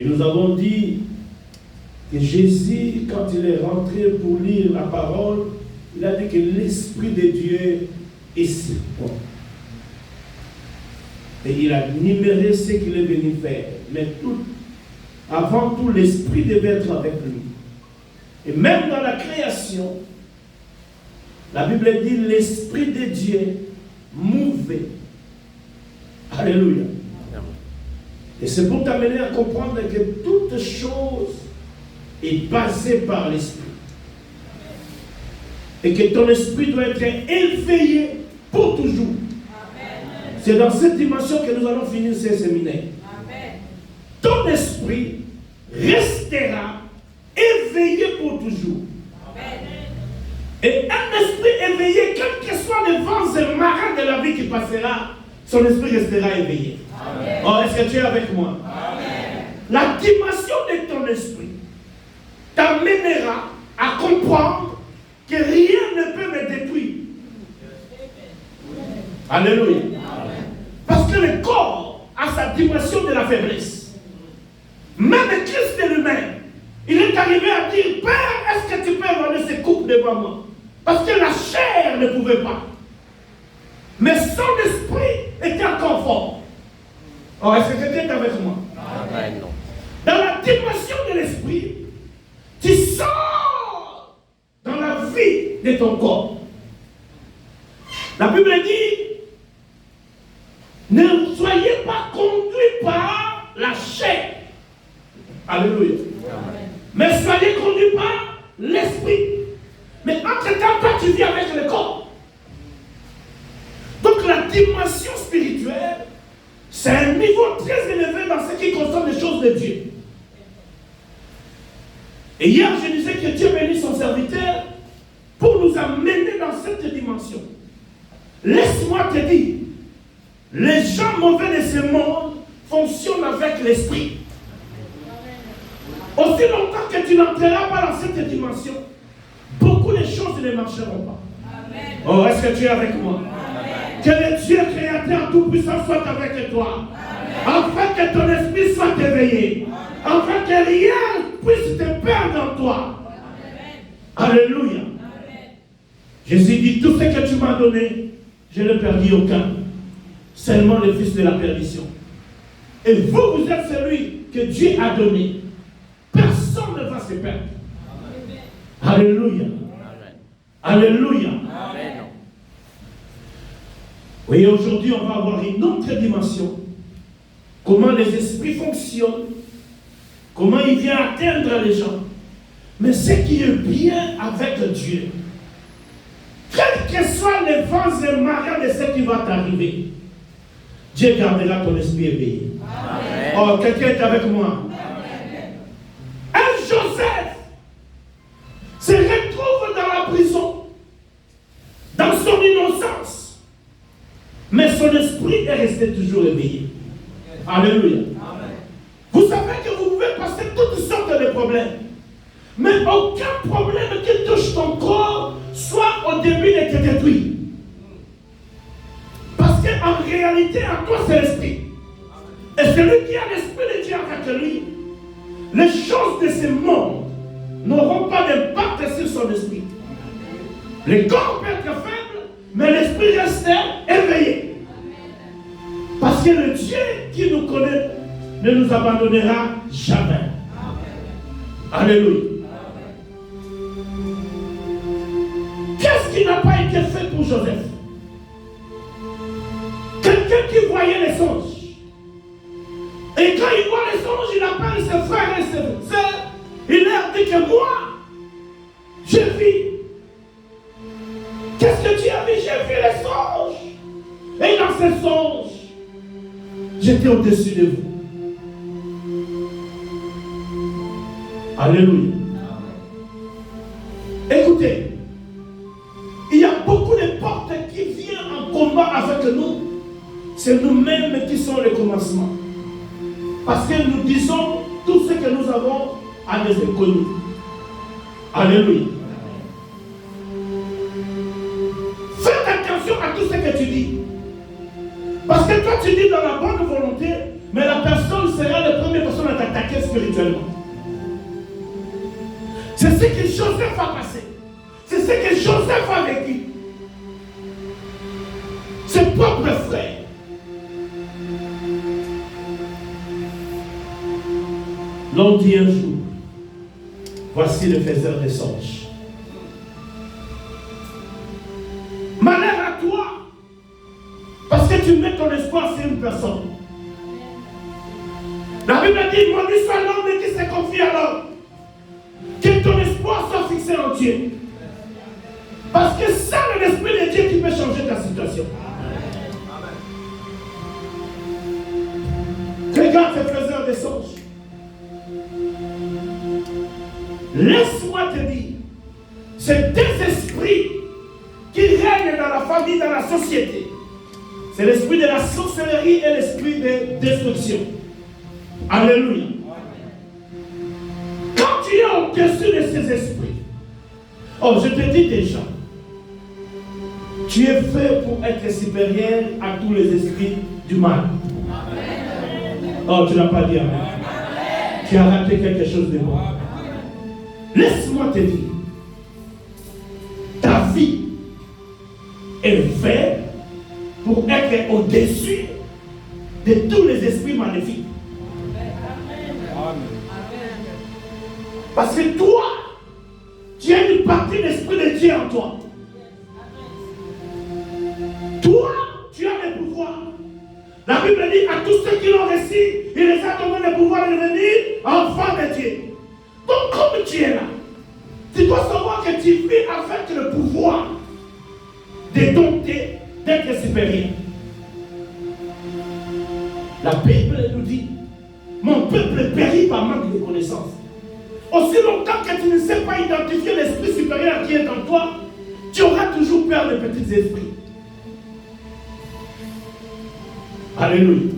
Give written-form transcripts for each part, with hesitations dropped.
Et nous avons dit que Jésus, quand il est rentré pour lire la parole, il a dit que l'Esprit de Dieu est sur toi. Et il a numéré ce qu'il est venu faire. Mais avant tout, l'Esprit devait être avec lui. Et même dans la création, la Bible dit l'Esprit de Dieu mouvait. Alléluia. Et c'est pour t'amener à comprendre que toute chose est basée par l'Esprit. Et que ton esprit doit être éveillé pour toujours. C'est dans cette dimension que nous allons finir ce séminaire. Ton esprit restera éveillé pour toujours. Et un esprit éveillé, quels que soient les vents et marins de la vie qui passera, son esprit restera éveillé. Amen. Oh, est-ce que tu es avec moi? Amen. La dimension de ton esprit t'amènera à comprendre que rien ne peut me détruire. Alléluia. Amen. Parce que le corps a sa dimension de la faiblesse. Même Christ de lui-même, il est arrivé à dire, Père, est-ce que tu peux enlever ces coupes devant moi? Parce que la chair ne pouvait pas. Mais son esprit était encore fort. Oh, est-ce que tu es avec moi? Amen. Dans la dimension de l'esprit, tu sors dans la vie de ton corps. La Bible dit, ne soyez pas conduits par la chair. Alléluia. Amen. Mais soyez conduits par l'esprit. Mais entre-temps, toi, tu vis avec le corps. Donc la dimension spirituelle, c'est un niveau très élevé dans ce qui concerne les choses de Dieu. Et hier, je disais que Dieu bénit son serviteur pour nous amener dans cette dimension. Laisse-moi te dire, les gens mauvais de ce monde fonctionnent avec l'esprit. Aussi longtemps que tu n'entreras pas dans cette dimension, beaucoup de choses ne marcheront pas. Amen. Oh, est-ce que tu es avec moi? Amen. Que le Dieu créateur tout-puissant soit avec toi. Amen. Afin que ton esprit soit éveillé. Amen. Afin que rien puisse te perdre en toi. Amen. Alléluia. Amen. Jésus dit, tout ce que tu m'as donné, je ne perdis aucun. Seulement le fils de la perdition. Et vous, vous êtes celui que Dieu a donné. Personne ne va se perdre. Amen. Alléluia. Amen. Alléluia. Amen. Oui, aujourd'hui, on va avoir une autre dimension. Comment les esprits fonctionnent. Comment ils viennent atteindre les gens. Mais ce qui est bien avec Dieu, quels que soient les vents et marins de ce qui va t'arriver, Dieu gardera ton esprit éveillé. Amen. Oh, quelqu'un est avec moi? Amen. Un Joseph se retrouve dans la prison, dans son innocence, mais son esprit est resté toujours éveillé. Alléluia. Amen. Vous savez que vous pouvez passer toutes sortes de problèmes, mais aucun problème qui touche ton corps soit au début de te détruire. Parce qu'en réalité, en toi, c'est l'esprit. Et celui qui a l'esprit de Dieu avec lui, les choses de ce monde n'auront pas d'impact sur son esprit. Le corps peut être faible, mais l'esprit reste éveillé. Parce que le Dieu qui nous connaît ne nous abandonnera jamais. Alléluia. Qu'est-ce qui n'a pas été fait pour Joseph? Quelqu'un qui voyait les songes. Et quand il voit les songes, il appelle ses frères et ses sœurs. Il leur dit que moi, je vis. Qu'est-ce que tu as vu? J'ai vu les songes. Et dans ces songes, j'étais au-dessus de vous. Alléluia. Écoutez, il y a beaucoup de portes qui viennent en combat avec nous. C'est nous-mêmes qui sommes le commencement. Parce que nous disons tout ce que nous avons à des inconnus. Alléluia. Faites attention à tout ce que tu dis. Parce que toi tu dis dans la bonne volonté, mais la personne sera la première personne à t'attaquer. spirituellement. C'est ce que Joseph a passé. C'est ce que Joseph a vécu. Ses propres frères. L'on dit un jour, voici le faiseur des songes. Malheur à toi, parce que tu mets ton espoir sur une personne. La Bible dit, maudit soit l'homme qui se confie à l'homme. Que ton espoir soit fixé en Dieu. Parce que c'est l'esprit de Dieu qui peut changer ta situation. Regarde ce faiseur des songes. Laisse-moi te dire, c'est deux esprits qui règnent dans la famille, dans la société. C'est l'esprit de la sorcellerie et l'esprit de destruction. Alléluia. Quand tu es au-dessus de ces esprits, oh, je te dis déjà, tu es fait pour être supérieur à tous les esprits du mal. Oh, tu n'as pas dit amen. Tu as raté quelque chose de bon. Laisse-moi te dire, ta vie est faite pour être au-dessus de tous les esprits maléfiques. Parce que toi, tu as une partie de l'esprit de Dieu en toi. Toi, tu as le pouvoir. La Bible dit à tous ceux qui l'ont reçu, il les a donné le pouvoir de devenir enfants de Dieu. Donc, comme tu es là, tu dois savoir que tu vis avec le pouvoir de dompter, d'être supérieur. La Bible nous dit, mon peuple périt par manque de connaissance. Aussi longtemps que tu ne sais pas identifier l'esprit supérieur qui est en toi, tu auras toujours peur des petits esprits. Alléluia.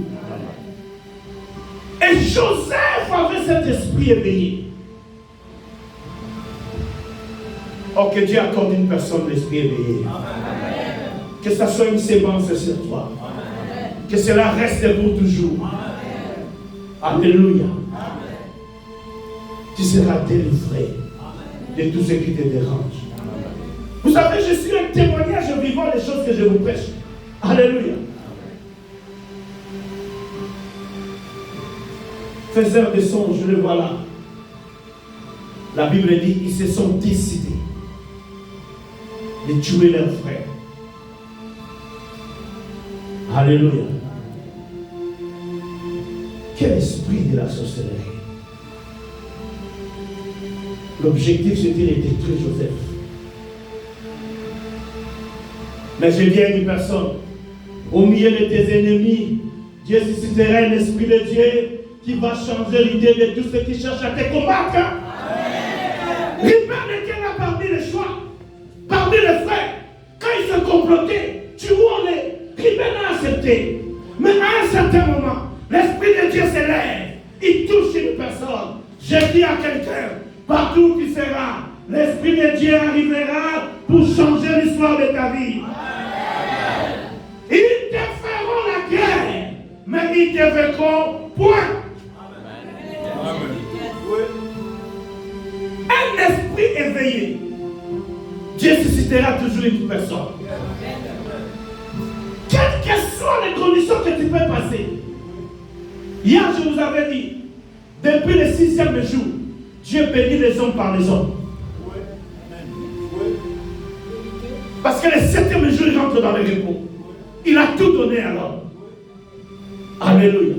Et Joseph avait cet esprit éveillé. Oh, que Dieu accorde une personne l'esprit éveillé. Amen. Que ça soit une sémence sur toi. Amen. Que cela reste pour toujours. Amen. Alléluia. Amen. Tu seras délivré de tout ce qui te dérange. Amen. Vous savez, je suis un témoignage vivant des choses que je vous prêche. Alléluia. Faiseurs de songes, je le vois là. La Bible dit, ils se sont décidés de tuer leurs frères. Alléluia. Quel esprit de la sorcellerie. L'objectif c'était de détruire Joseph. Mais je dis à une personne, au milieu de tes ennemis, Dieu suscitera un esprit de Dieu qui va changer l'idée de tous ceux qui cherchent à te combattre. Ribben était là parmi les choix, parmi les frères. Quand ils se complotaient, tu vois, Ribben a accepté. Mais à un certain moment, l'esprit de Dieu s'élève. Il touche une personne. Je dis à quelqu'un, partout où tu seras, l'esprit de Dieu arrivera pour changer l'histoire de ta vie. Ils te feront la guerre, mais ils te verront point. Un esprit éveillé, Dieu suscitera toujours une personne. Quelles que soient les conditions que tu peux passer. Hier, je vous avais dit, depuis le 6e jour, Dieu bénit les hommes par les hommes. Parce que le 7e jour, il rentre dans le repos. Il a tout donné à l'homme. Alléluia.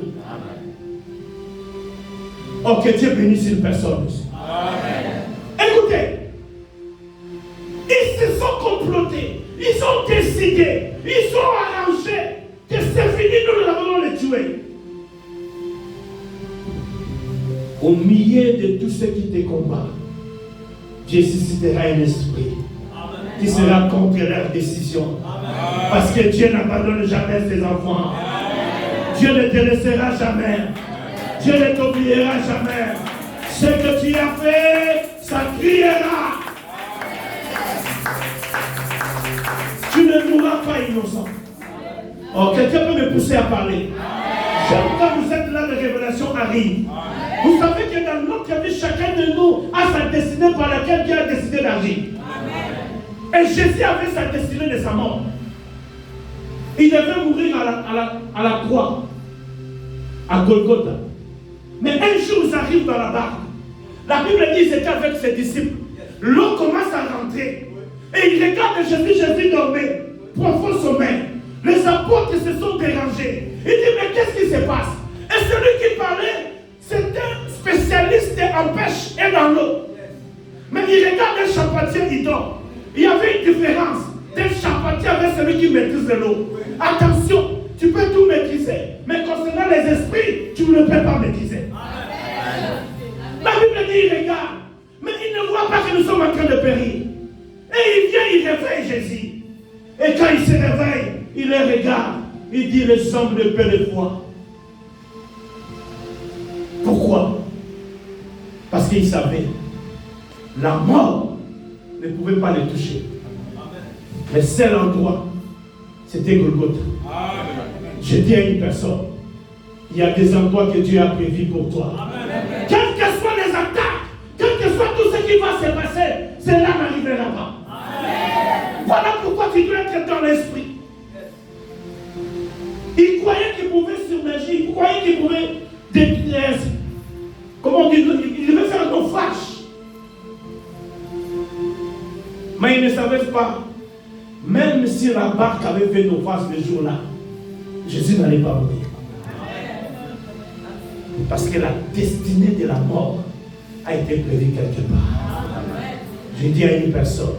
Oh, que Dieu bénisse une personne aussi. Amen. Écoutez, ils se sont complotés, ils ont décidé, ils ont arrangé que c'est fini, nous allons les tuer. Au milieu de tous ceux qui te combattent, Dieu suscitera un esprit qui sera contre leurs décisions. Parce que Dieu n'abandonne jamais ses enfants. Dieu ne te laissera jamais. Dieu ne t'oubliera jamais. Ce que tu as fait, ça criera. Tu ne mourras pas innocent. Oh, quelqu'un peut me pousser à parler. Quand vous êtes là, les révélations arrivent. Vous savez que dans notre vie, chacun de nous a sa destinée par laquelle Dieu a décidé d'agir. Et Jésus avait sa destinée de sa mort. Il devait mourir à la croix, à Golgotha. Mais un jour, ils arrivent dans la barque. La Bible dit qu'il était avec ses disciples. L'eau commence à rentrer. Et il regarde Jésus, Jésus dormait. Profond sommeil. Les apôtres se sont dérangés. Il dit, mais qu'est-ce qui se passe? Et celui qui parlait, c'était un spécialiste en pêche et dans l'eau. Mais il regarde un charpentier, il dort. Il y avait une différence d'un charpentier avec celui qui maîtrise l'eau. Attention, tu peux tout maîtriser. Mais concernant les esprits, tu ne peux pas maîtriser. La Bible dit, il regarde. Mais il ne voit pas que nous sommes en train de périr. Et il vient, il réveille Jésus. Et quand il se réveille, il les regarde. Il dit, les hommes de peu de foi. Pourquoi? Parce qu'il savait, la mort ne pouvait pas les toucher. Mais seul endroit, c'était Golgotha. Je dis à une personne, il y a des endroits que Dieu a prévus pour toi. Quelles que soient les attaques, quel que soit tout ce qui va se passer, cela n'arrivera pas. Voilà pourquoi tu dois être dans l'esprit. Il croyait qu'il pouvait surnager, il croyait qu'il pouvait comment on dit, il devait faire un naufrage. Mais il ne savait pas, même si la barque avait fait naufrage ce jour-là, Jésus n'allait pas mourir. Parce que la destinée de la mort a été prévue quelque part. J'ai dit à une personne,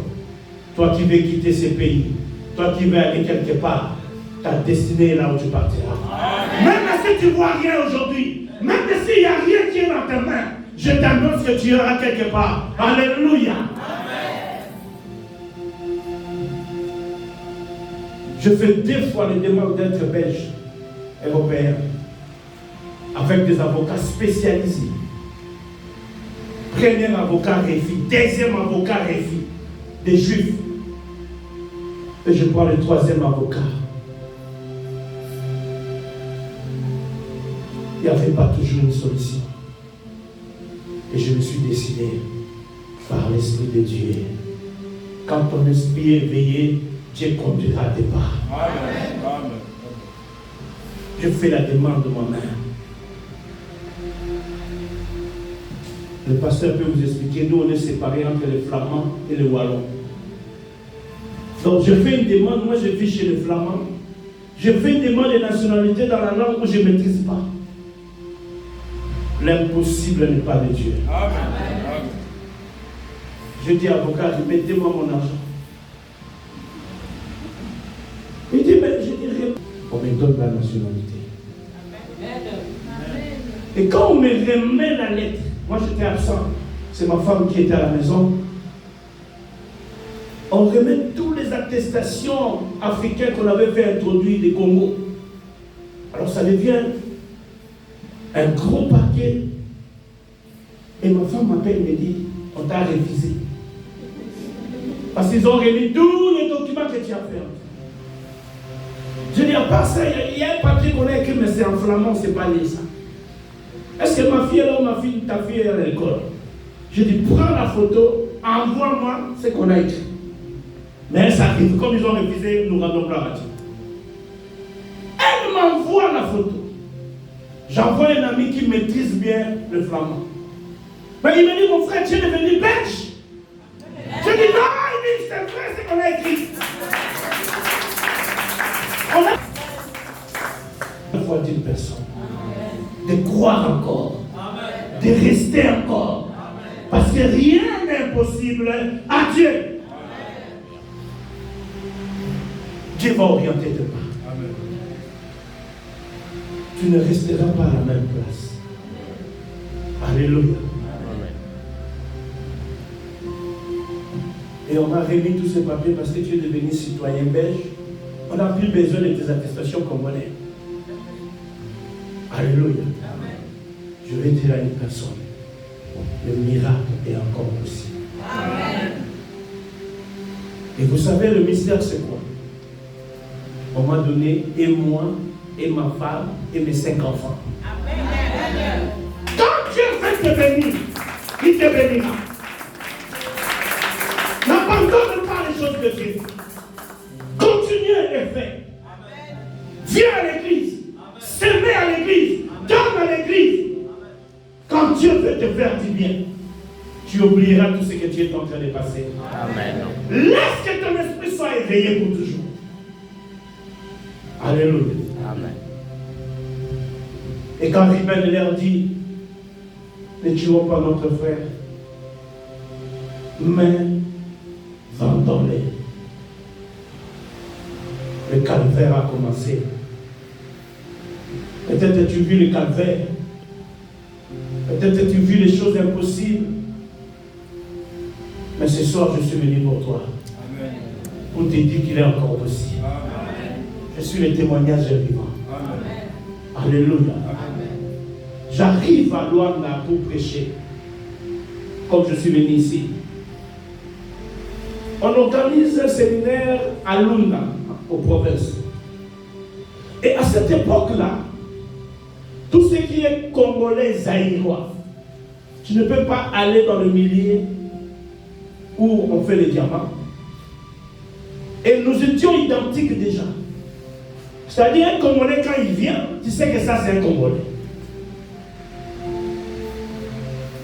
toi qui veux quitter ce pays, toi qui veux aller quelque part, ta destinée est là où tu partiras. Même si tu ne vois rien aujourd'hui, même s'il n'y a rien qui est dans tes mains, je t'annonce que tu iras quelque part. Alléluia. Je fais 2 fois les demandes d'être belge, européen, avec des avocats spécialisés. Premier avocat réfi, deuxième avocat réfi, des juifs. Et je prends le 3e avocat. Il n'y avait pas toujours une solution. Et je me suis décidé par l'Esprit de Dieu. Quand ton esprit est éveillé, Dieu conduira tes pas. Amen. Je fais la demande de moi-même. Le pasteur peut vous expliquer, nous on est séparés entre les Flamands et les Wallons. Donc je fais une demande, moi je vis chez les Flamands. Je fais une demande de nationalité dans la langue où je ne maîtrise pas. L'impossible n'est pas de Dieu. Amen. Je dis avocat, mettez-moi mon argent. Il dit, mais je dirais, on me donne la nationalité. Amen. Et quand on me remet la lettre, moi j'étais absent, c'est ma femme qui était à la maison, on remet toutes les attestations africaines qu'on avait fait introduire des Congo. Alors ça devient un gros paquet. Et ma femme m'appelle et me dit, on t'a révisé. Parce qu'ils ont remis tous les documents que tu as fait. Je dis, à part ça, il y a un papier qu'on a écrit, mais c'est en flamand, c'est pas lié ça. Est-ce que ma fille est là ou ta fille est à l'école? Je dis, prends la photo, envoie-moi ce qu'on a écrit. Mais ça arrive, comme ils ont révisé, nous rendons gloire à Dieu. Elle m'envoie la photo. J'envoie un ami qui maîtrise bien le flamand. Mais il me dit, mon frère, tu es devenu belge. Je dis, non, il dit, c'est vrai ce qu'on a écrit. On a la foi d'une personne. De croire encore. De rester encore. Parce que rien n'est impossible à Dieu. Dieu va orienter tes pas. Tu ne resteras pas à la même place. Alléluia. Et on m'a remis tous ces papiers parce que tu es devenu citoyen belge. On n'a plus besoin de tes attestations congolaises. Alléluia. Je vais dire à une personne, le miracle est encore possible. Amen. Et vous savez, le mystère, c'est quoi? On m'a donné, et moi, et ma femme, et mes 5 enfants. Amen. Quand Dieu bénit. Il te bénira. N'abandonne pas les choses de Dieu. Continue à les faire. Viens à l'église. S'aimer à l'église. Donne à l'église. Quand Dieu veut te faire du bien, tu oublieras tout ce que tu es en train de passer. Amen. Laisse que ton esprit soit éveillé pour toujours. Alléluia. Amen. Et quand Ruben leur dit, ne tuons pas notre frère, mais vendons-les. Le calvaire a commencé. Peut-être tu vis le calvaire. Peut-être tu vis les choses impossibles. Mais ce soir, je suis venu pour toi. Amen. Pour te dire qu'il est encore possible. Amen. Je suis le témoignage vivant. Amen. Alléluia. Amen. J'arrive à Luanda pour prêcher. Comme je suis venu ici. On organise un séminaire à Luanda, aux provinces. Et à cette époque-là, tout ce qui est congolais, zaïrois, tu ne peux pas aller dans le milieu où on fait les diamants. Et nous étions identiques déjà. C'est-à-dire, un Congolais, quand il vient, tu sais que ça, c'est un Congolais.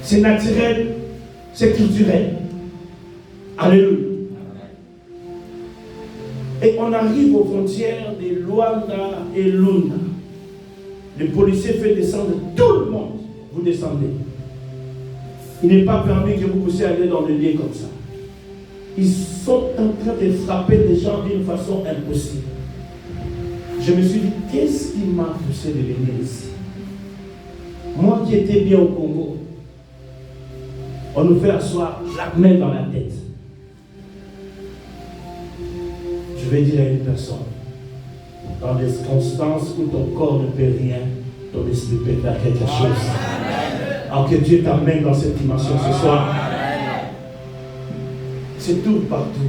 C'est naturel, c'est culturel. Alléluia. Et on arrive aux frontières de Luanda et Lunda. Le policier fait descendre tout le monde. Vous descendez. Il n'est pas permis que vous puissiez aller dans le lieu comme ça. Ils sont en train de frapper les gens d'une façon impossible. Je me suis dit, qu'est-ce qui m'a poussé de venir ici? Moi qui étais bien au Congo, on nous fait asseoir la main dans la tête. Je vais dire à une personne, dans des circonstances où ton corps ne peut rien, ton esprit peut faire quelque chose. Alors que Dieu t'amène dans cette dimension ce soir. C'est tout partout.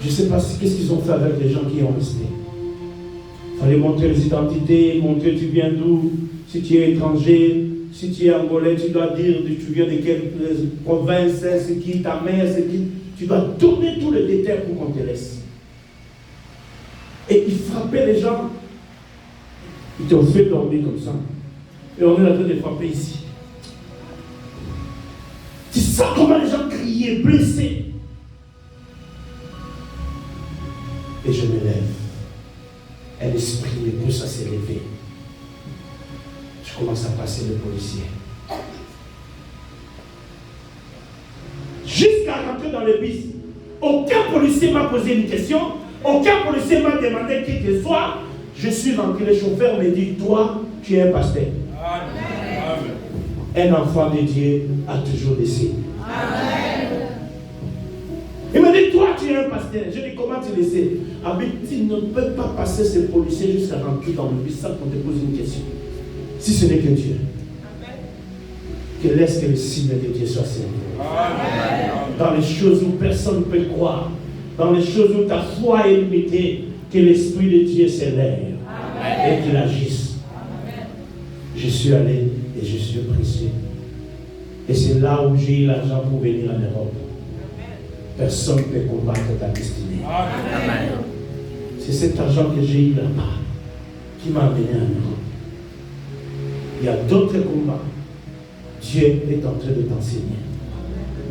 Je ne sais pas qu'est-ce qu'ils ont fait avec les gens qui ont resté. Il fallait montrer les identités, montrer tu viens d'où, si tu es étranger, si tu es angolais, tu dois dire tu viens de quelle province, c'est qui ta mère, c'est qui. Tu dois donner tous les détails pour qu'on te laisse. Et ils frappaient les gens. Ils t'ont fait dormir comme ça. Et on est en train de frapper ici. Tu sens comment les gens criaient, blessés. Et je me lève. Un esprit me pousse à se lever. Je commence à passer le policier. Jusqu'à rentrer dans le bus, aucun policier m'a posé une question, aucun policier m'a demandé qui que soit. Je suis rentré, le chauffeur me dit, toi, tu es un pasteur. Amen. Un enfant de Dieu a toujours des signes. Amen. Il me dit, toi, tu es un pasteur. Je dis, comment tu le sais? Ah, mais tu ne peux pas passer ce policier jusqu'à rentrer dans le bus sans qu'on te pose une question. Si ce n'est que Dieu. Que laisse que le signe de Dieu soit servi. Dans les choses où personne ne peut croire, dans les choses où ta foi est limitée, que l'Esprit de Dieu s'élève et qu'il agisse. Amen. Je suis allé et je suis précieux. Et c'est là où j'ai eu l'argent pour venir en Europe. Personne ne peut combattre ta destinée. Amen. C'est cet argent que j'ai eu là-bas qui m'a amené en Europe. Il y a d'autres combats. Dieu est en train de t'enseigner.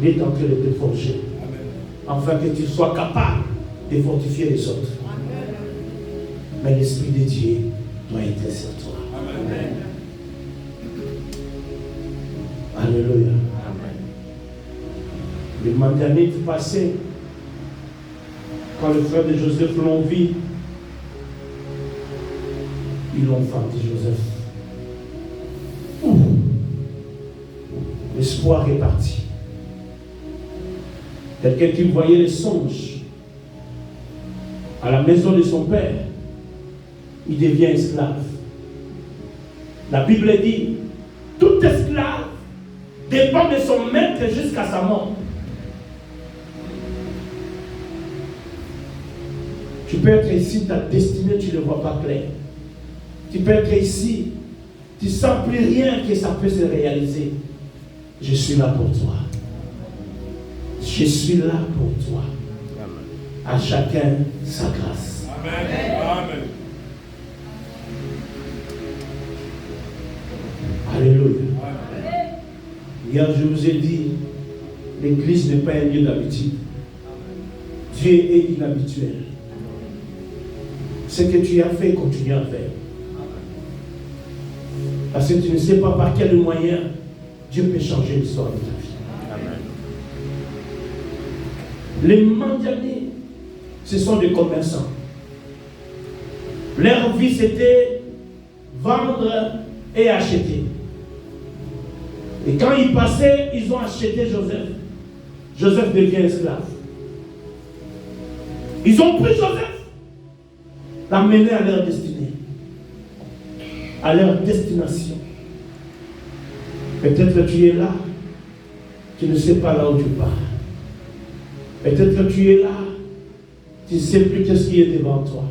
Il est en train de te forger. Afin que tu sois capable de fortifier les autres. Mais l'Esprit de Dieu doit être sur toi. Amen. Alléluia. Amen. Le Manganite passé, quand le frère de Joseph l'ont vu, ils l'ont vendu Joseph. L'espoir est parti. Quelqu'un qui voyait les songes à la maison de son père, il devient esclave. La Bible dit, tout esclave dépend de son maître jusqu'à sa mort. Tu peux être ici, ta destinée, tu ne vois pas clair. Tu peux être ici, tu ne sens plus rien que ça peut se réaliser. Je suis là pour toi. Je suis là pour toi. À chacun sa grâce. Amen. Amen. Alléluia. Hier, je vous ai dit, l'église n'est pas un lieu d'habitude. Dieu est inhabituel. Ce que tu as fait, continue à faire. Parce que tu ne sais pas par quel moyen Dieu peut changer l'histoire de ta vie. Amen. Les mendiants, ce sont des commerçants. Leur vie, c'était vendre et acheter. Et quand ils passaient, ils ont acheté Joseph. Joseph devient esclave. Ils ont pris Joseph, l'amené à leur destinée, à leur destination. Peut-être que tu es là, tu ne sais pas là où tu pars. Peut-être que tu es là, tu ne sais plus ce qui est devant toi.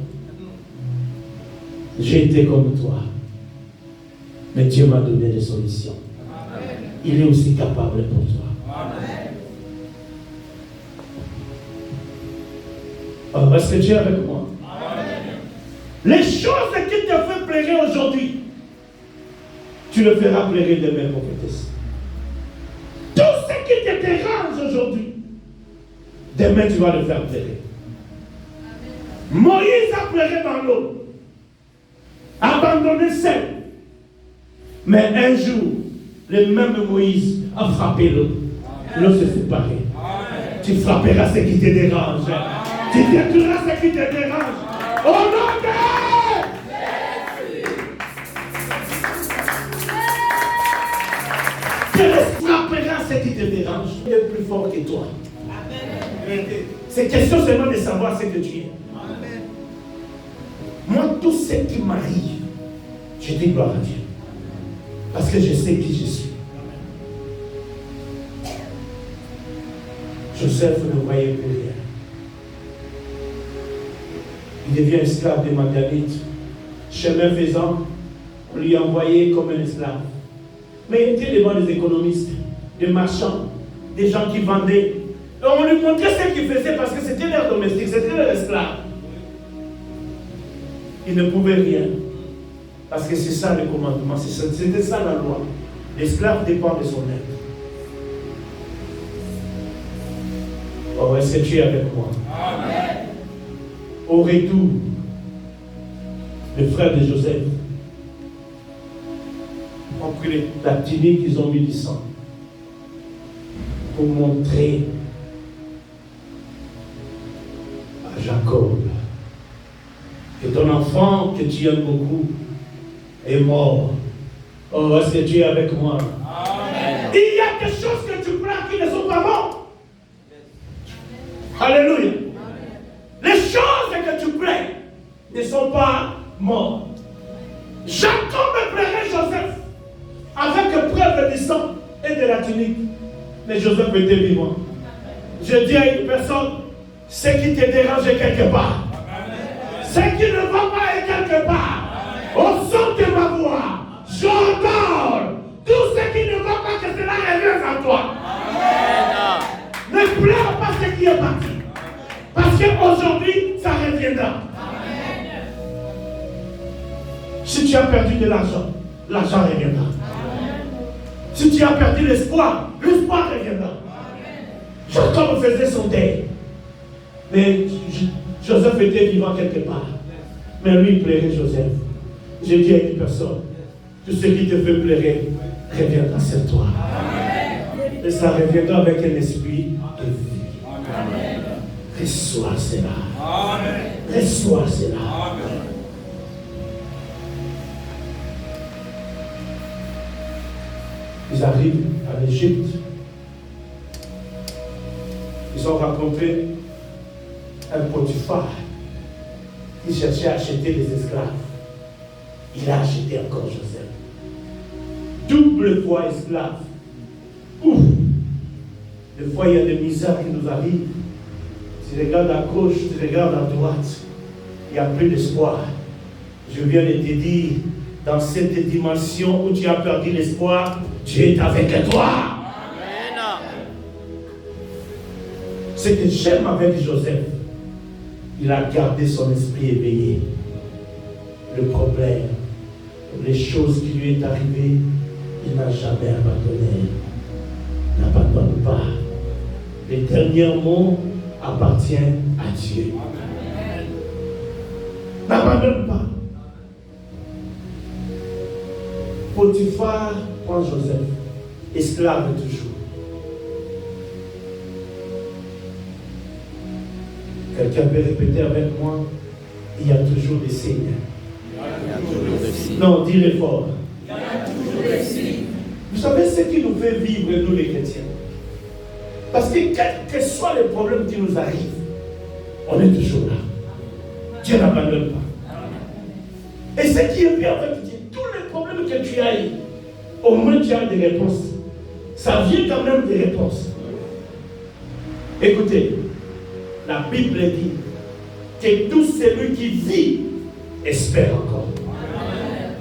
J'ai été comme toi, mais Dieu m'a donné des solutions. Il est aussi capable pour toi. Alors, est-ce que tu es avec moi? Amen. Les choses qui te font pleurer aujourd'hui, tu le feras pleurer demain, prophétesse. Tout ce qui te dérange aujourd'hui, demain tu vas le faire pleurer. Amen. Moïse a pleuré dans l'eau, abandonné seul. Mais un jour, le même Moïse a frappé l'eau. L'eau s'est séparée. Tu frapperas ce qui te dérange. Tu détruiras ce qui te dérange. Au nom de Jésus. Tu frapperas ce qui te dérange. Il est plus fort que toi. C'est question seulement de savoir ce que tu es. Moi, tout ce qui m'arrive, je dis gloire à Dieu. Parce que je sais qui je suis. Joseph ne voyait plus rien. Il devient esclave des Madianites. Chemin faisant, on lui a envoyé comme un esclave. Mais il était devant des économistes, des marchands, des gens qui vendaient. Et on lui montrait ce qu'ils faisaient parce que c'était leur domestique, c'était leur esclave. Il ne pouvait rien. Parce que c'est ça le commandement, c'était ça la loi. L'esclave dépend de son maître. Oh, est-ce que tu es avec moi? Amen. Au retour, les frères de Joseph ont pris la tunique, ils ont mis du sang pour montrer à Jacob que ton enfant que tu aimes beaucoup est mort. Oh, est-ce que tu es avec moi? Amen. Il y a des choses que tu prends qui ne sont pas mortes. Alléluia. Amen. Les choses que tu plais ne sont pas mortes. Jacob plairait Joseph avec preuve du sang et de la tunique. Mais Joseph était vivant. Je dis à une personne, ce qui te dérange est quelque part. Ce qui ne va pas est quelque part. Au son de ma voix, j'ordonne tout ce qui ne va pas, que cela revienne à toi. Amen. Ne pleure pas ce qui est parti. Parce qu'aujourd'hui, ça reviendra. Amen. Si tu as perdu de l'argent, l'argent reviendra. Amen. Si tu as perdu l'espoir, l'espoir reviendra. Jacob faisait son deuil. Mais Joseph était vivant quelque part. Mais lui, il plairait Joseph. Je dis à une personne, tout ce qui te fait pleurer reviendra sur toi. Amen. Et ça reviendra avec un esprit de vie. Amen. Reçois cela. Amen. Reçois cela. Amen. Ils arrivent en Égypte. Ils ont rencontré un Potiphar qui cherchait à acheter des esclaves. Il a acheté encore Joseph. Double fois esclave. Ouf! Des fois, il y a des misères qui nous arrivent. Tu regardes à gauche, tu regardes à droite. Il n'y a plus d'espoir. Je viens de te dire dans cette dimension où tu as perdu l'espoir, Dieu est avec toi. Ce que j'aime avec Joseph, il a gardé son esprit éveillé. Le problème, les choses qui lui est arrivées, il n'a jamais abandonné. N'abandonne pas. Les derniers mots appartiennent à Dieu. N'abandonne pas. Potiphar prend Joseph, esclave toujours. Quelqu'un peut répéter avec moi, il y a toujours des signes. Non, dis-le fort. Vous savez ce qui nous fait vivre, nous les chrétiens? Parce que quels que soient les problèmes qui nous arrivent, on est toujours là. Dieu n'abandonne pas. Et ce qui est bien avec Dieu, tous les problèmes que tu as eu, au moins tu as des réponses. Ça vient quand même des réponses. Écoutez, la Bible dit que tout celui qui vit espère encore.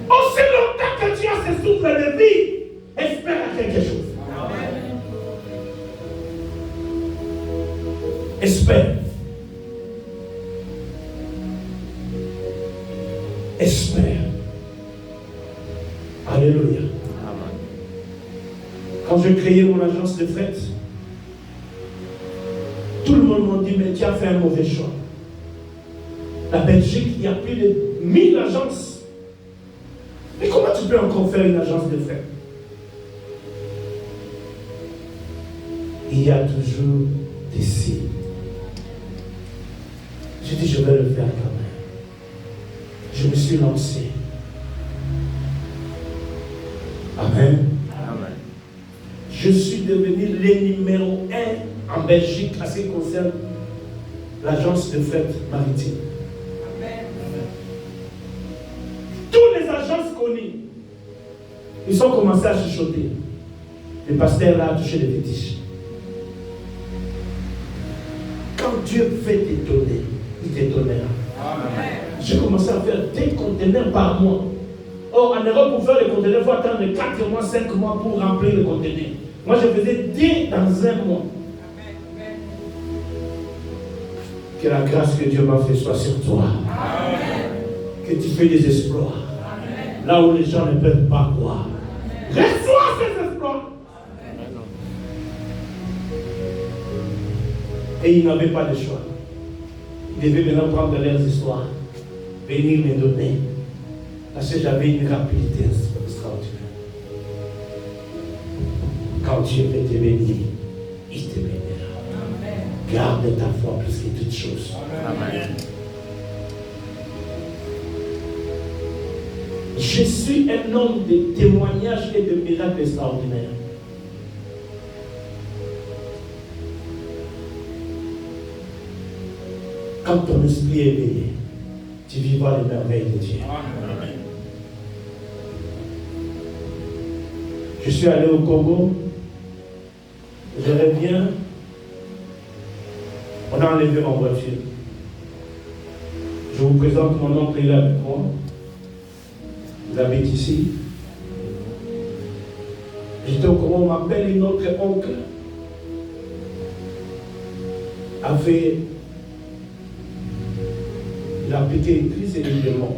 Aussi longtemps que tu as ce souffle de vie, espère à quelque chose. Espère. Espère. Alléluia. Quand j'ai créé mon agence de fret, tout le monde m'a dit, mais tu as fait un mauvais choix. La Belgique, il y a plus de 1000 agences. Mais comment tu peux encore faire une agence de fret? Il y a toujours des signes. J'ai dit, je vais le faire quand même. Je me suis lancé. Amen. Amen. Je suis devenu le numéro 1 en Belgique à ce qui concerne l'agence de fret maritime. Amen. Toutes les agences connues, ils ont commencé à chuchoter. Le pasteur là a touché les fétiches. Quand Dieu fait t'étonner, il t'étonnera. J'ai commencé à faire des conteneurs par mois. Or, en Europe, pour faire les conteneurs, il faut attendre 4 mois, 5 mois pour remplir les conteneurs. Moi, je faisais 10 dans un mois. Que la grâce que Dieu m'a fait soit sur toi. Amen. Que tu fais des exploits. Amen. Là où les gens ne peuvent pas voir. Reçois ces exploits. Amen. Et il n'avait pas de choix. Il devait maintenant prendre leurs histoires, venir me donner. Parce que j'avais une rapidité extraordinaire. Quand Dieu veut te bénir, il te bénira. Amen. Garde ta foi plus que toutes choses. Amen. Je suis un homme de témoignages et de miracles extraordinaires. Quand ton esprit est éveillé, tu vivras les merveilles de Dieu. Amen. Je suis allé au Congo. Je reviens. On a enlevé ma voiture. Je vous présente mon oncle, il est avec moi. Il habite ici. J'étais au Congo, on m'appelle une autre oncle. Il a piqué une crise et il est mort.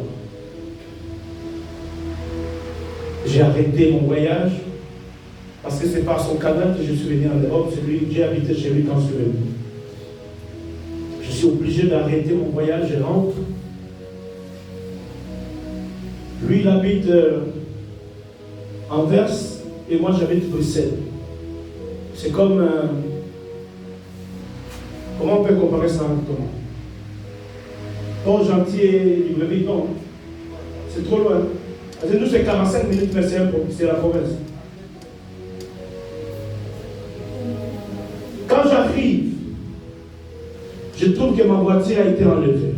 J'ai arrêté mon voyage parce que c'est par son cadavre que je suis venu en Europe. J'ai habité chez lui quand je suis venu. Je suis obligé d'arrêter mon voyage, je rentre. Lui, il habite Anvers et moi j'habite Bruxelles. C'est comme... comment on peut comparer ça avec comment? Port Gentil et Libreville, non. C'est trop loin. Parce que nous, c'est 45 minutes, mais c'est la province. Quand j'arrive, je trouve que ma voiture a été enlevée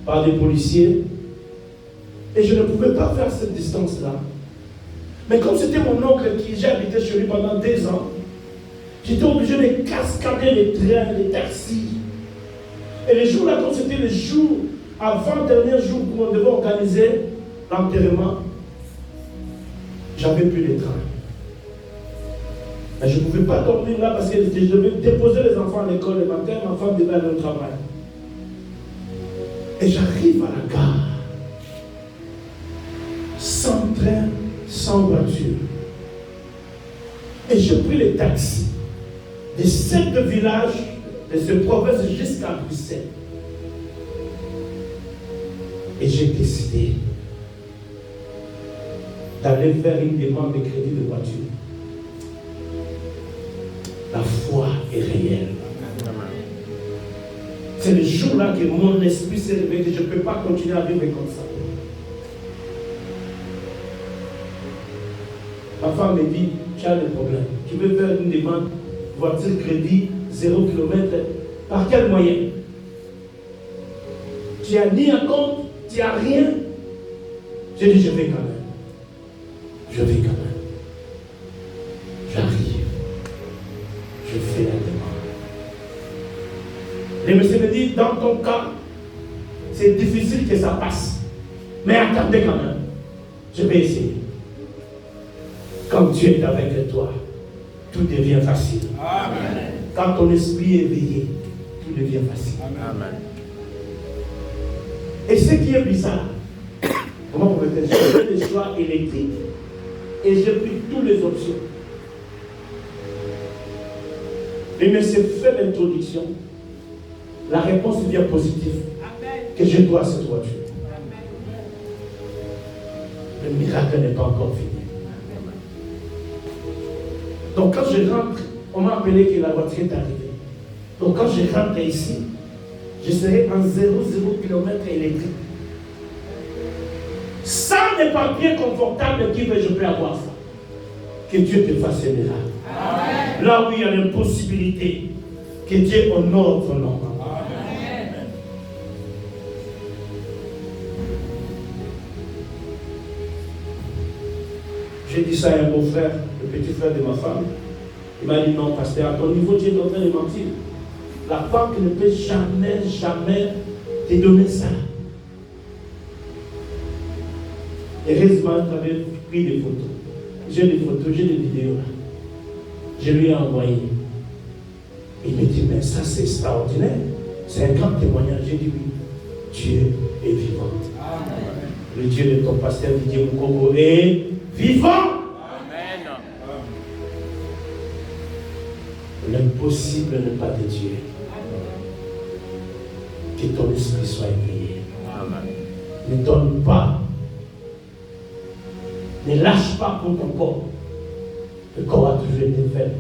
par des policiers. Et je ne pouvais pas faire cette distance-là. Mais comme c'était mon oncle qui j'ai habité chez lui pendant 2 ans, j'étais obligé de cascader les trains, les taxis. Et le jour-là, comme c'était le jour, avant-dernier jour où on devait organiser l'enterrement, j'avais plus de train. Mais je ne pouvais pas dormir là parce que je devais déposer les enfants à l'école le matin, ma femme devait aller au travail. Et j'arrive à la gare, sans train, sans voiture. Et je pris les taxis de 7 villages de cette province jusqu'à Bruxelles. Et j'ai décidé d'aller faire une demande de crédit de voiture. La foi est réelle. C'est le jour-là que mon esprit s'est réveillé, que je ne peux pas continuer à vivre comme ça. Ma femme me dit, tu as des problèmes. Tu veux faire une demande, voiture crédit, 0 km, par quel moyen? Tu n'as ni un compte, tu n'as rien. J'ai dit, je vais quand même. Je vais quand même. J'arrive. Je fais la demande. Le monsieur me dit, dans ton cas, c'est difficile que ça passe. Mais attendez quand même. Je vais essayer. Quand Dieu est avec toi, tout devient facile. Amen. Quand ton esprit est éveillé, tout devient facile. Amen. Et ce qui est bizarre, comment vous mettez ça? J'ai fait des choix électriques et j'ai pris toutes les options. Et mais c'est fait l'introduction. La réponse est bien positive. Amen. Que je dois à cette voiture. Amen. Le miracle n'est pas encore fini. Donc quand je rentre, on m'a appelé que la voiture est arrivée. Donc quand je rentre ici, je serai en 0 km électrique. Sans les papiers confortables qui veut, je peux avoir ça. Que Dieu te fasse un miracle. Amen. Là où il y a l'impossibilité, que Dieu honore ton nom. Amen. J'ai dit ça à un beau-frère, le petit frère de ma femme. Il m'a dit non, pasteur, à ton niveau, tu es en train de mentir. La banque ne peut jamais te donner ça. Heureusement, tu avais pris des photos. J'ai des photos, j'ai des vidéos. Je lui ai envoyé. Il me dit, mais ça c'est extraordinaire. C'est un grand témoignage. J'ai dit oui. Dieu est vivant. Amen. Le Dieu de ton pasteur Didier Mukoko est vivant. Amen. L'impossible n'est pas de Dieu. Que ton esprit soit éveillé. Amen. Ne donne pas. Ne lâche pas pour ton corps. Le corps a toujours été faible.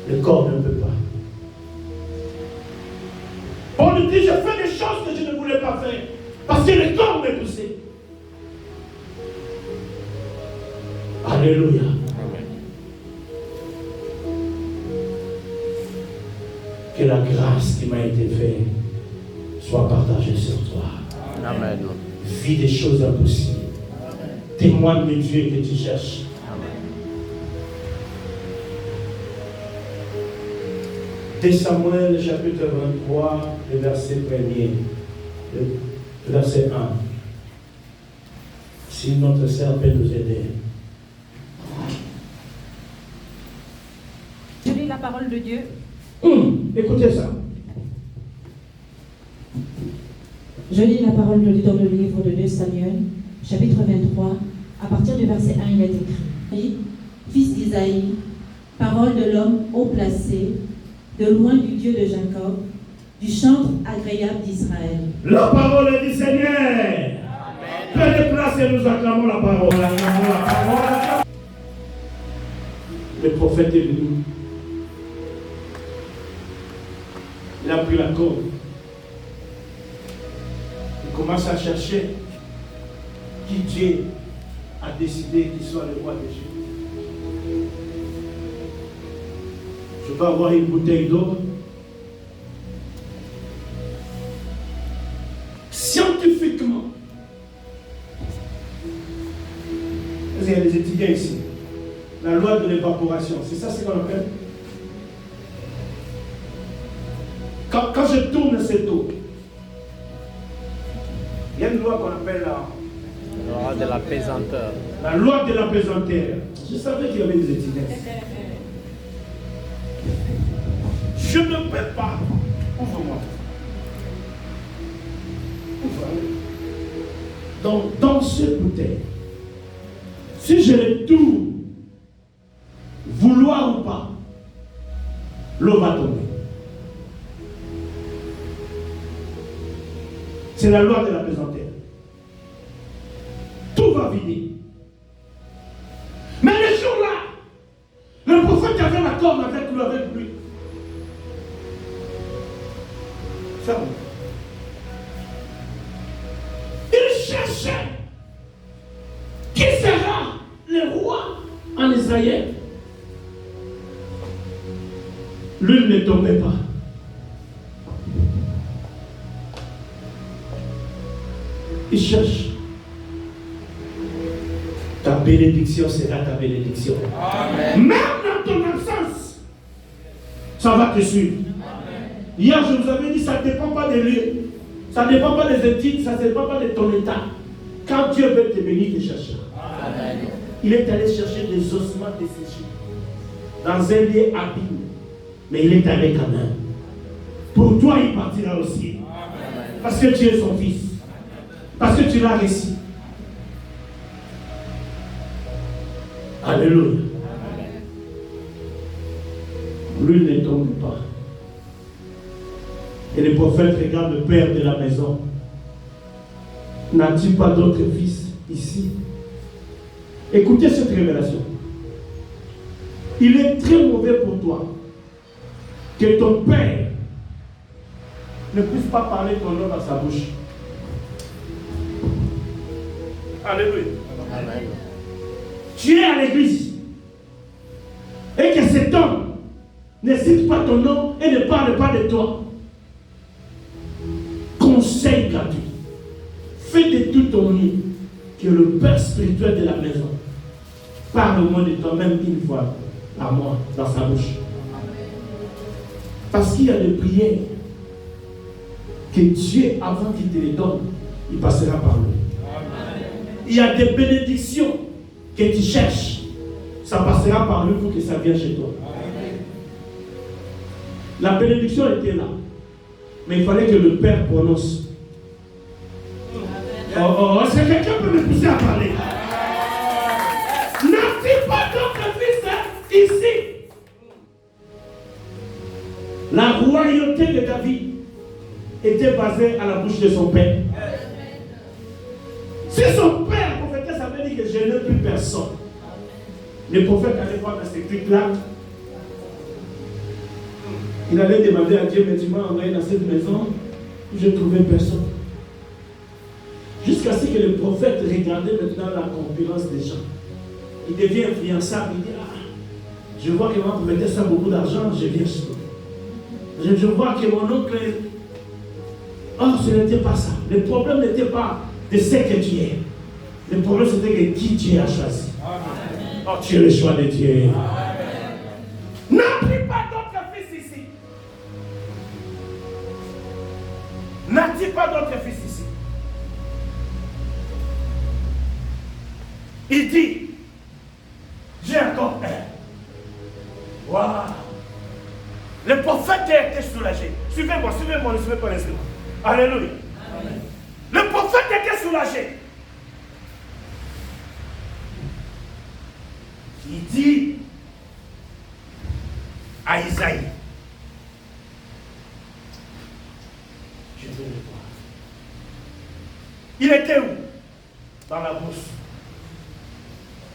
Le corps ne peut pas. On nous dit, je fais des choses que je ne voulais pas faire. Parce que le corps m'est poussé. Alléluia. Amen. Que la grâce qui m'a été faite soit partagée sur toi. Amen. Vis des choses impossibles. Témoigne de Dieu que tu cherches. Amen. 2 Samuel chapitre 23, le verset 1er, le verset 1. Si notre sœur peut nous aider. Je lis la parole de Dieu. Écoutez ça. Je lis la parole de Dieu dans le livre de 2 Samuel, chapitre 23, à partir du verset 1, il est écrit: Fils d'Isaïe, parole de l'homme haut placé, de loin du Dieu de Jacob, du chantre agréable d'Israël. La parole est du Seigneur. Prenez place et nous acclamons la parole. Le prophète est venu. Il a pris la corde. Il commence à chercher qui Dieu a décidé qu'il soit le roi des Juifs. Je vais avoir une bouteille d'eau. Scientifiquement, il y a des étudiants ici. La loi de l'évaporation, c'est ça ce qu'on appelle. Quand je tourne cette eau, il y a une loi qu'on appelle la de la pesanteur. La loi de la pesanteur. Je savais qu'il y avait des étiquettes. Je ne peux pas. Ouvre-moi. Dans ce bouteille, si je le tourne, vouloir ou pas, l'eau va tomber. C'est la loi de la pesanteur. Tout va vider. Mais le jour-là, le prophète avait la corde avec lui. Ferme. Il cherchait qui sera le roi en Israël. L'huile ne tombait pas. Il cherche. Ta bénédiction sera ta bénédiction. Amen. Même dans ton absence, ça va te suivre. Amen. Hier, je vous avais dit, ça ne dépend pas des lieux. Ça ne dépend pas des études, ça ne dépend pas de ton état. Quand Dieu veut te bénir, il te cherchera. Amen. Il est allé chercher des ossements desséchés dans un lieu abîme. Mais il est allé quand même. Pour toi, il partira aussi. Amen. Parce que tu es son fils. Parce que tu l'as réussi. Alléluia. Lui ne tombe pas. Et le prophète regarde le père de la maison. N'as-tu pas d'autres fils ici? Écoutez cette révélation. Il est très mauvais pour toi que ton père ne puisse pas parler ton nom dans sa bouche. Alléluia. Amen. Tu es à l'église et que cet homme ne cite pas ton nom et ne parle pas de toi. Conseil gratuit. Fais de tout ton mieux que le père spirituel de la maison parle au moins de toi-même une fois par mois dans sa bouche. Parce qu'il y a des prières que Dieu, avant qu'il te les donne, il passera par lui. Il y a des bénédictions que tu cherches. Ça passera par lui pour que ça vienne chez toi. La bénédiction était là. Mais il fallait que le Père prononce. Est-ce que quelqu'un peut me pousser à parler? N'as-tu pas d'autres fils ici? La royauté de David était basée à la bouche de son père. Si son père prophétisait, ça veut dire que je n'ai plus personne. Le prophète allait voir dans ces trucs-là. Il allait demander à Dieu, mais tu m'as envoyé dans cette maison où je ne trouvais personne. Jusqu'à ce que le prophète regardait maintenant la concurrence des gens. Il devient influençable. Il dit, je vois que moi, pour mettre ça beaucoup d'argent, je viens chez toi. Je vois que mon oncle... Or, ce n'était pas ça. Le problème n'était pas de ce que tu es. Le problème, c'était que qui Dieu a choisi. Oh, tu es le choix de Dieu. N'as pris pas d'autres fils ici. N'as-tu pas d'autres fils ici? Il dit, j'ai encore un. Waouh! Le prophète a été soulagé. Suivez-moi, ne suivez pas les yeux. Alléluia. Amen. Le prophète était soulagé. Il dit à Isaïe, je veux le voir. Il était où? Dans la bourse.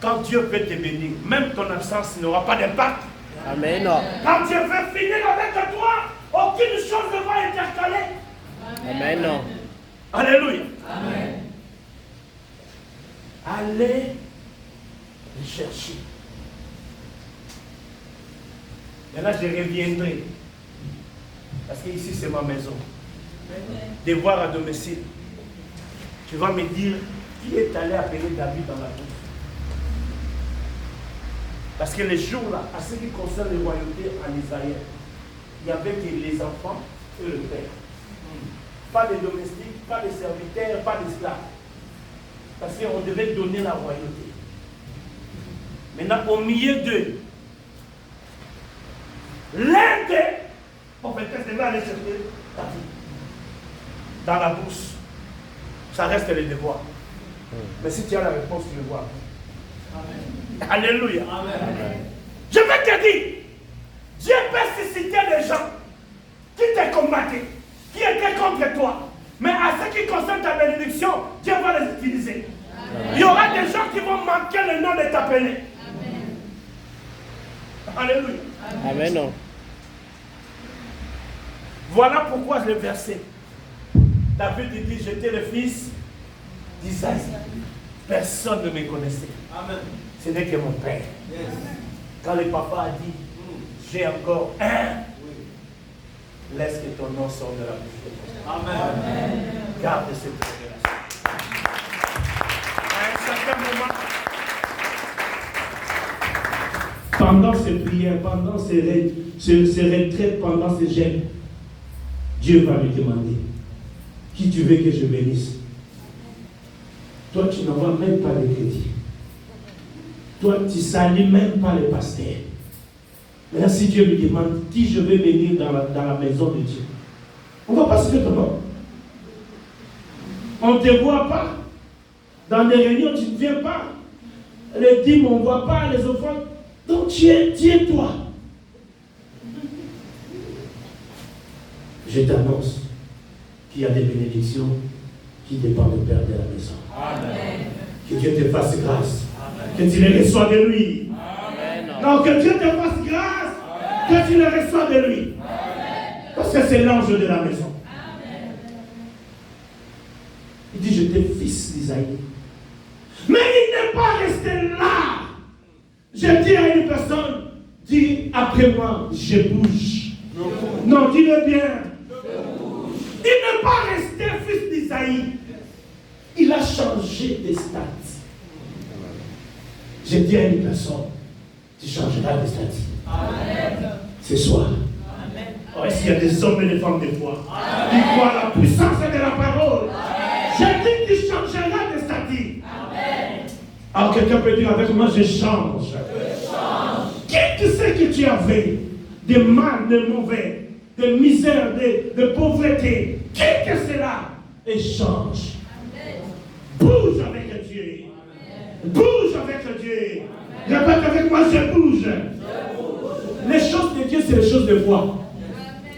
Quand Dieu peut te bénir, même ton absence n'aura pas d'impact. Amen. Quand Dieu veut finir avec toi, aucune chose ne va intercaler. Amen. Alléluia. Amen. Allez le chercher. Et là, je reviendrai. Parce que ici, c'est ma maison. Devoir à domicile. Tu vas me dire qui est allé appeler David dans la bourse. Parce que les jours-là, à ce qui concerne les royautés en Israël, il n'y avait que les enfants et le père. Pas de domestiques, pas de serviteurs, pas d'esclaves. Parce qu'on devait donner la royauté. Maintenant, au milieu d'eux, l'un des prophétesses devait aller chercher David dans la bourse. Ça reste le devoir. Mais si tu as la réponse, tu le vois. Amen. Alléluia. Amen. Je vais te dire, Dieu peut susciter des gens qui te combattaient, qui étaient contre toi. Mais à ce qui concerne ta bénédiction, Dieu va les utiliser. Amen. Il y aura des gens qui vont manquer le nom de t'appeler. Alléluia. Amen. Voilà pourquoi le verset. David dit, j'étais le fils d'Isaïe. Personne ne me connaissait. Amen. Ce n'est que mon père. Yes. Quand le papa a dit, j'ai encore un, laisse que ton nom sorte de la bouche de ton Amen. Amen. Garde cette révélation. À un certain moment, pendant ces prières, pendant ces retraites, pendant ces jeûnes, Dieu va lui demander, qui tu veux que je bénisse? Toi, tu n'envoies même pas les crédits. Toi, tu ne salues même pas les pasteurs. Maintenant, si Dieu lui demande qui je vais bénir dans la maison de Dieu, on ne va pas se faire comment? On ne te voit pas. Dans les réunions, tu ne viens pas. Les dîmes, on ne voit pas. Les offrandes. Donc, tu es toi. Je t'annonce qu'il y a des bénédictions qui dépendent du Père de la maison. Amen. Que Dieu te fasse grâce. Amen. Que tu les reçois de lui. Amen. Non, que Dieu te fasse grâce. Amen. Que tu les reçois de lui. Amen. Parce que c'est l'ange de la maison. Amen. Il dit, j'étais fils d'Isaïe. Mais il n'est pas resté là. Je dis à une personne, dis après moi, je bouge. Non, dis-le bien. Il n'est pas resté fils d'Isaïe. Il a changé de statut. Je dis à une personne, tu changeras de statut. Amen. Ce soir. Amen. Oh, est-ce qu'il y a des hommes et des femmes de foi qui croient à la puissance de la parole? Amen. Je dis que tu changeras de statut. Amen. Alors quelqu'un peut dire avec moi, je change. Qui tu sais que tu avais de mal, de mauvais, de misère, de pauvreté? Qui que cela? Et change. Amen. Bouge avec Dieu. Amen. Bouge avec Dieu. Amen. Répète avec moi, je bouge. Les choses de Dieu, c'est les choses de foi. Amen.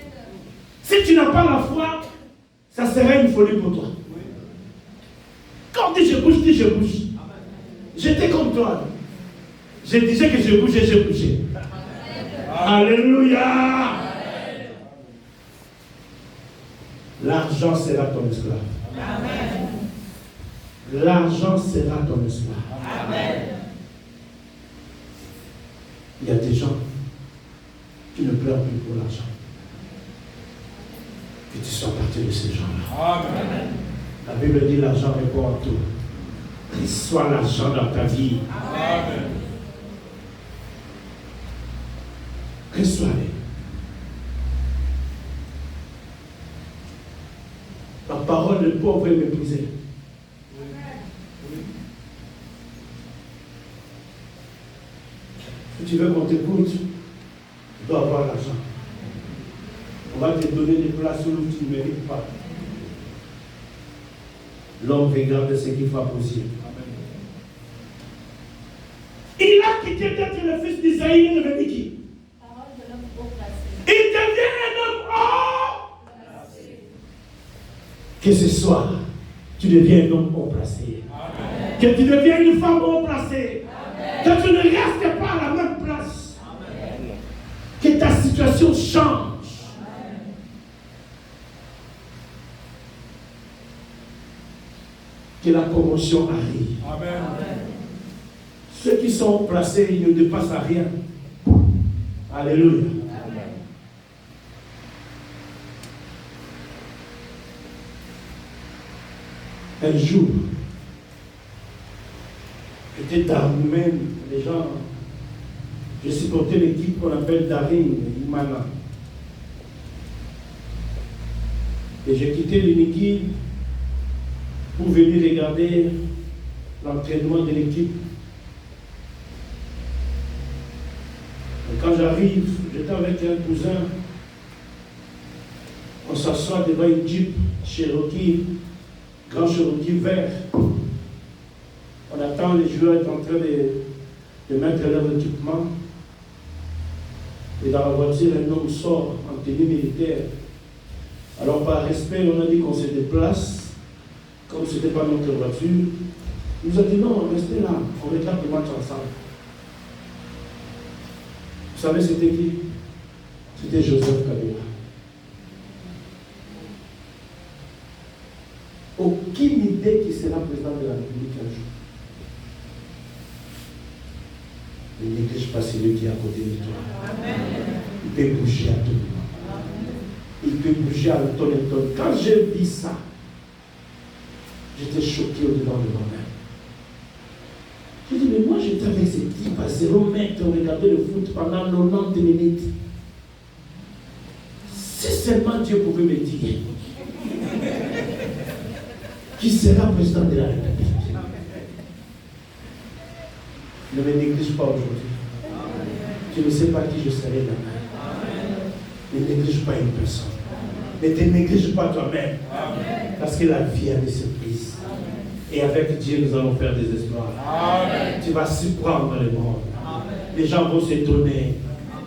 Si tu n'as pas la foi, ça serait une folie pour toi. Quand on dit je bouge, dis je bouge. J'étais comme toi. Je disais que je bougeais, j'ai bougé. Alléluia. L'argent sera ton esclave. Amen. L'argent sera ton esclave. Amen. Il y a des gens qui ne pleurent plus pour l'argent. Que tu sois partie de ces gens-là. Amen. La Bible dit l'argent répond à tout. Reçois l'argent dans ta vie. Amen. Reçois-les. La parole de pauvre est méprisée. Si tu veux qu'on t'écoute, tu dois avoir l'argent. On va te donner des places où tu ne mérites pas. L'homme regarde ce qu'il faut possible. Il a quitté d'être le fils d'Isaïe et devenu qui? Il devient un homme haut placé. Que ce soir, tu deviens un homme haut placé. Amen. Que tu deviens une femme haut placée. Amen. Que tu ne restes pas à la même place. Amen. Que ta situation change. Amen. Que la promotion arrive. Amen. Ceux qui sont placés, ils ne dépassent à rien. Alléluia. Un jour, j'étais Darmoumen, les gens, je supportais l'équipe qu'on appelle Darin, Imana. Et j'ai quitté l'Uniki pour venir regarder l'entraînement de l'équipe. Et quand j'arrive, j'étais avec un cousin, on s'assoit devant une Jeep Cherokee, grand Cherokee vert. On attend les joueurs être en train de mettre leur équipement. Et dans la voiture, un homme sort en tenue militaire. Alors par respect, on a dit qu'on se déplace, comme ce n'était pas notre voiture. Il nous a dit non, restez là, on regarde le match ensemble. Vous savez c'était qui? C'était Joseph Kabila. Aucune idée qu'il sera président de la République un jour. Ne néglige pas celui qui est à côté de toi. Amen. Il peut bouger à tout moment. Il peut bouger à ton et ton. Quand j'ai vu ça, j'étais choqué au-dedans de moi-même. J'ai dit, mais moi j'étais avec ces types à 0 mètres, on regardait le foot pendant 90 minutes. Si seulement Dieu pouvait me dire qui sera président de la République. Ne me néglige pas aujourd'hui. Tu ne sais pas qui je serai demain. Ne néglige pas une personne. Ne te néglige pas toi-même. Parce que la vie a des surprises. Et avec Dieu, nous allons faire des exploits. Tu vas surprendre le monde. Les gens vont s'étonner.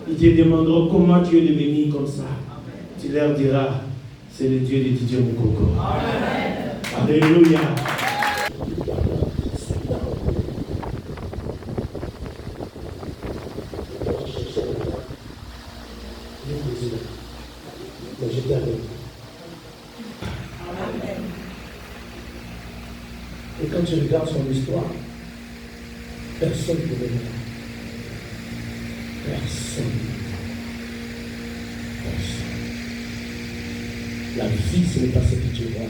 Ils te demanderont comment tu es devenu comme ça. Tu leur diras, c'est le Dieu de Didier Moukoko. Alléluia. Et quand tu regardes son histoire, personne ne peut le voir. Personne. La vie, ce n'est pas ce que tu vois.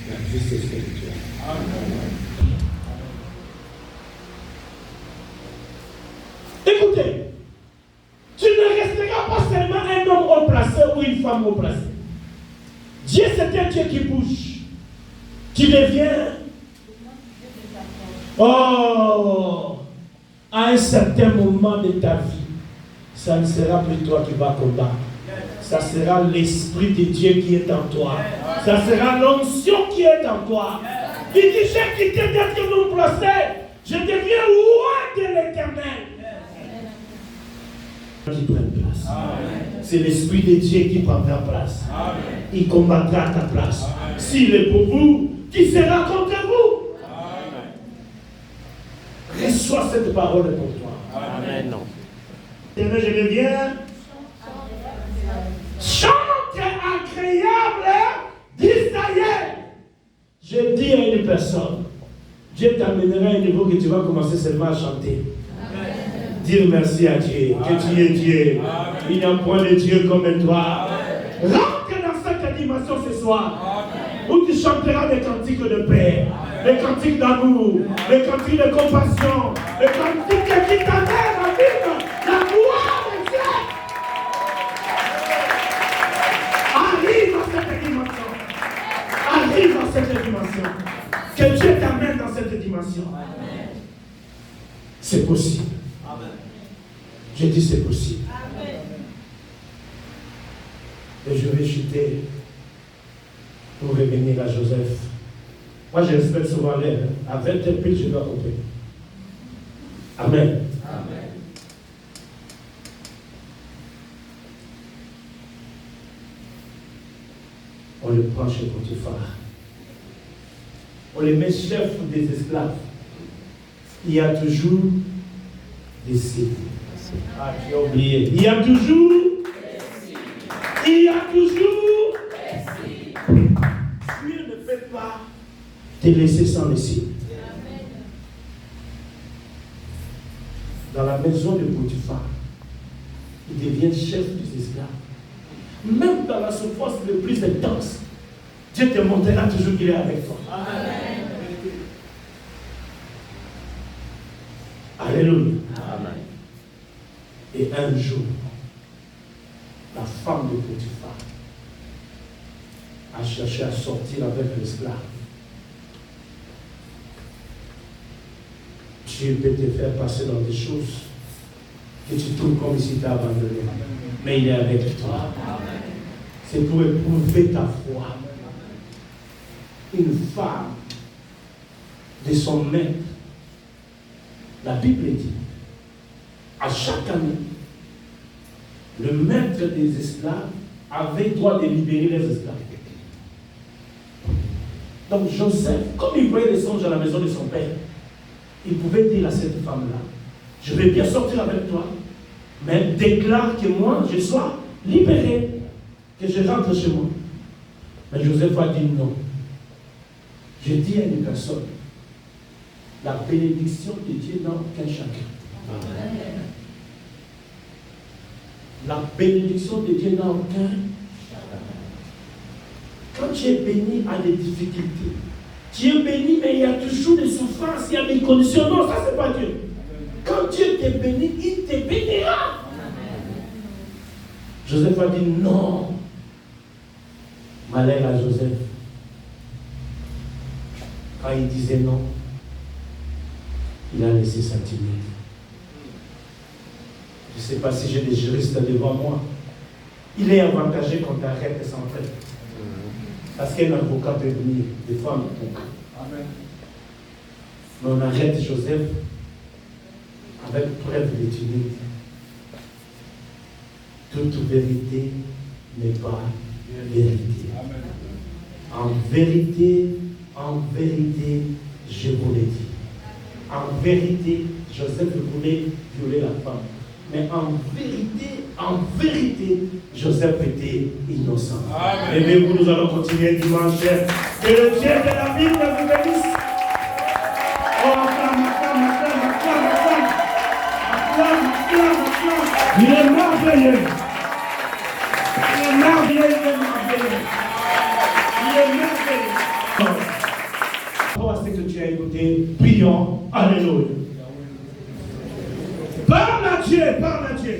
La vie, c'est ce que tu as. Écoutez, tu ne resteras pas seulement un homme haut placé ou une femme haut placée. Dieu, c'est un Dieu qui bouge. Tu deviens. Oh, à un certain moment de ta vie, ça ne sera plus toi qui vas combattre. Ça sera l'Esprit de Dieu qui est en toi. Ça sera l'onction qui est en toi. Il dit, j'ai quitté d'être un homme placé. Je deviens roi de l'Éternel. Qui prend place. C'est l'Esprit de Dieu qui prendra place. Amen. Il combattra à ta place. S'il est pour vous, qui sera contre vous? Amen. Reçois cette parole pour toi. Amen. Je deviens chante agréable d'Israël. Je dis à une personne, Dieu t'amènera à un niveau que tu vas commencer seulement à chanter. Dire merci à Dieu, que tu es Dieu. Amen. Il n'y a point de Dieu comme toi. Amen. Rentre dans cette dimension ce soir. Amen. Où tu chanteras des cantiques de paix, des cantiques d'amour, des cantiques de compassion, des cantiques qui t'amènent à vivre la gloire de Dieu. Arrive dans cette dimension. Arrive dans cette dimension. Que Dieu t'amène dans cette dimension. C'est possible. Je dis c'est possible. Amen. Et je vais chuter pour revenir à Joseph. Moi je respecte souvent l'air. À 20 pile, je dois couper. Amen. Amen. On le prend chez Potiphar. On le met chef des esclaves. Il y a toujours des signes. Ah, tu as oublié. Il y a toujours. Il y a toujours. Dieu ne peut pas te laisser sans le signe. Dans la maison de Potiphar, il devient chef des esclaves. Même dans la souffrance le plus intense, Dieu te montrera toujours qu'il est avec toi. Amen. Alléluia. Amen. Et un jour, la femme de Potiphar a cherché à sortir avec l'esclave. Dieu peut te faire passer dans des choses que tu trouves comme si tu as abandonné. Mais il est avec toi. C'est pour éprouver ta foi. Une femme de son maître. La Bible dit, à chaque année, le maître des esclaves avait droit de libérer les esclaves. Donc Joseph, comme il voyait les songes à la maison de son père, il pouvait dire à cette femme-là, je vais bien sortir avec toi, mais déclare que moi, je sois libéré, que je rentre chez moi. Mais Joseph a dit non. Je dis à une personne, la bénédiction de Dieu n'a aucun chacun. La bénédiction de Dieu n'a aucun. Quand tu es béni à des difficultés, tu es béni, mais il y a toujours des souffrances, il y a des conditions. Non, ça, c'est pas Dieu. Quand Dieu t'est béni, il te bénira. Joseph a dit non. Malheur à Joseph. Quand il disait non, il a laissé sa timide. Je ne sais pas si j'ai des juristes devant moi. Il est avantagé qu'on t'arrête sans fait. Parce qu'un avocat peut venir, des fois, Amen. Mais on arrête Joseph avec preuve de timide. Toute vérité n'est pas vérité. Amen. En vérité, je vous l'ai dit. En vérité, Joseph voulait violer la femme. Mais en vérité, Joseph était innocent. Et vous, nous allons continuer dimanche. Que le Dieu de la Bible vous bénisse. Oh, acclame. Il est merveilleux. Il est merveilleux. Pour ce que tu as écouté, prions. Alléluia. Parle à Dieu. Parle à Dieu.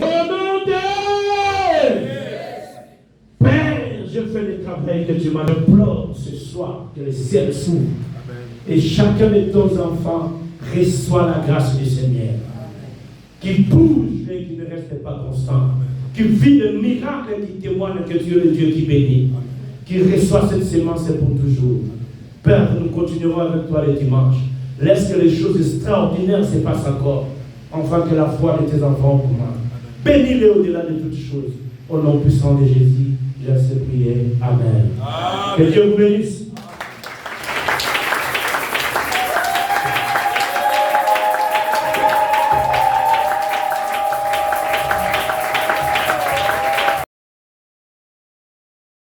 Au nom de Père, je fais le travail que tu m'as imploré ce soir, que les ciels s'ouvrent. Et chacun de tes enfants reçoit la grâce du Seigneur. Qu'il bouge et qu'il ne reste pas constant. Qu'il vit le miracle qui témoigne que Dieu est le Dieu qui bénit. Qu'il reçoit cette sémence pour toujours. Père, nous continuerons avec toi les dimanches. Laisse que les choses extraordinaires se passent encore, afin que la foi de tes enfants augmente. Bénis-les au-delà de toutes choses. Au nom puissant de Jésus, je sais prier. Amen. Que Dieu vous bénisse.